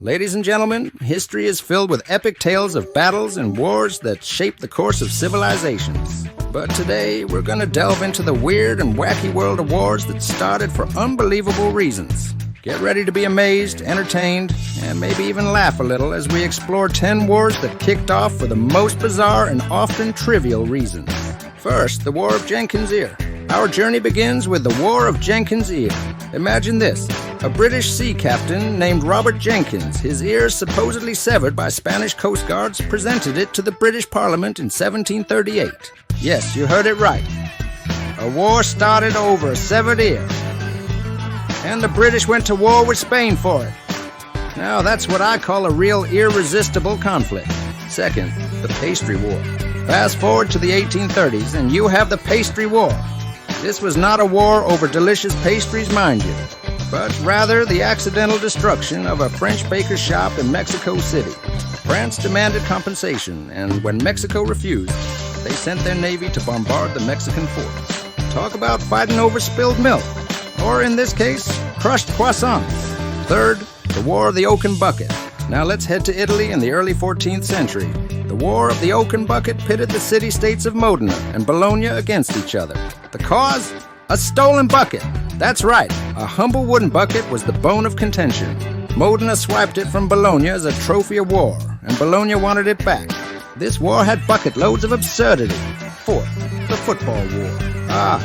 Ladies and gentlemen, history is filled with epic tales of battles and wars that shaped the course of civilizations. But today, we're going to delve into the weird and wacky world of wars that started for unbelievable reasons. Get ready to be amazed, entertained, and maybe even laugh a little as we explore 10 wars that kicked off for the most bizarre and often trivial reasons. First, the War of Jenkins Ear. Our journey begins with the War of Jenkins Ear. Imagine this. A British sea captain named Robert Jenkins, his ears supposedly severed by Spanish coast guards, presented it to the British Parliament in 1738. Yes, you heard it right. A war started over a severed ear. And the British went to war with Spain for it. Now that's what I call a real irresistible conflict. Second, the Pastry War. Fast forward to the 1830s and you have the Pastry War. This was not a war over delicious pastries, mind you, but rather the accidental destruction of a French baker's shop in Mexico City. France demanded compensation, and when Mexico refused, they sent their navy to bombard the Mexican forts. Talk about fighting over spilled milk, or in this case, crushed croissants. Third, the War of the Oaken Bucket. Now let's head to Italy in the early 14th century. The War of the Oaken Bucket pitted the city-states of Modena and Bologna against each other. The cause? A stolen bucket. That's right, a humble wooden bucket was the bone of contention. Modena swiped it from Bologna as a trophy of war, and Bologna wanted it back. This war had bucket loads of absurdity. Fourth, the Football War.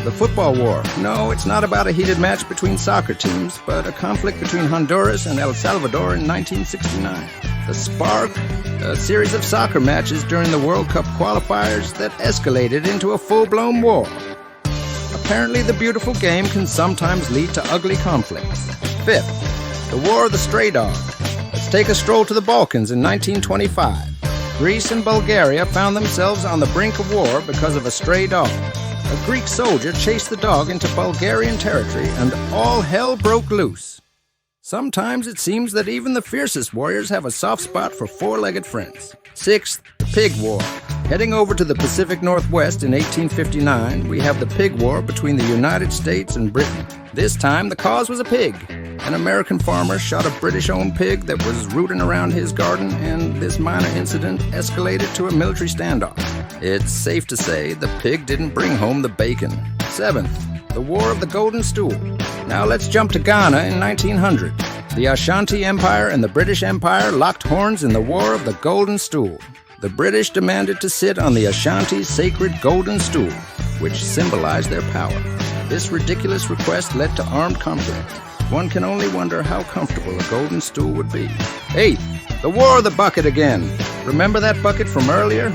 The Football War. No, it's not about a heated match between soccer teams, but a conflict between Honduras and El Salvador in 1969. The Spark, a series of soccer matches during the World Cup qualifiers that escalated into a full-blown war. Apparently, the beautiful game can sometimes lead to ugly conflicts. Fifth, the War of the Stray Dog. Let's take a stroll to the Balkans in 1925. Greece and Bulgaria found themselves on the brink of war because of a stray dog. A Greek soldier chased the dog into Bulgarian territory, and all hell broke loose. Sometimes it seems that even the fiercest warriors have a soft spot for four-legged friends. Sixth, the Pig War. Heading over to the Pacific Northwest in 1859, we have the Pig War between the United States and Britain. This time, the cause was a pig. An American farmer shot a British-owned pig that was rooting around his garden, and this minor incident escalated to a military standoff. It's safe to say the pig didn't bring home the bacon. Seventh, the War of the Golden Stool. Now let's jump to Ghana in 1900. The Ashanti Empire and the British Empire locked horns in the War of the Golden Stool. The British demanded to sit on the Ashanti's sacred golden stool, which symbolized their power. This ridiculous request led to armed conflict. One can only wonder how comfortable a golden stool would be. Eighth, the War of the Bucket again. Remember that bucket from earlier?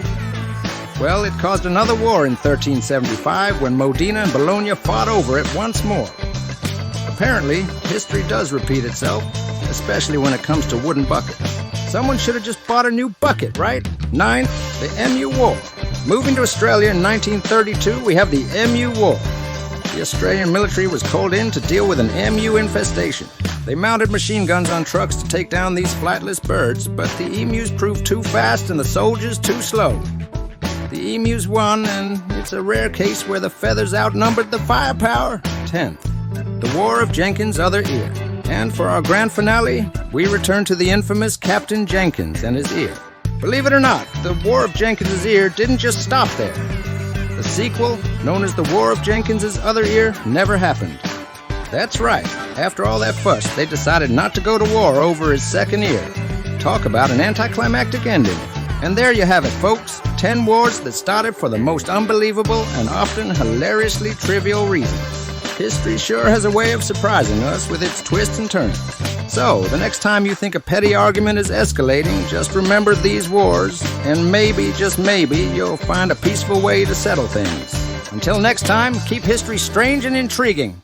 Well, it caused another war in 1375 when Modena and Bologna fought over it once more. Apparently, history does repeat itself, especially when it comes to wooden buckets. Someone should have just bought a new bucket, right? Ninth, the MU War. Moving to Australia in 1932, we have the MU War. The Australian military was called in to deal with an MU infestation. They mounted machine guns on trucks to take down these flightless birds, but the emus proved too fast and the soldiers too slow. The emus won, and it's a rare case where the feathers outnumbered the firepower. 10th, the War of Jenkins' Other Ear. And for our grand finale, we return to the infamous Captain Jenkins and his ear. Believe it or not, the War of Jenkins' Ear didn't just stop there. The sequel, known as the War of Jenkins' Other Ear, never happened. That's right, after all that fuss, they decided not to go to war over his second ear. Talk about an anticlimactic ending. And there you have it, folks. 10 wars that started for the most unbelievable and often hilariously trivial reasons. History sure has a way of surprising us with its twists and turns. So, the next time you think a petty argument is escalating, just remember these wars, and maybe, just maybe, you'll find a peaceful way to settle things. Until next time, keep history strange and intriguing.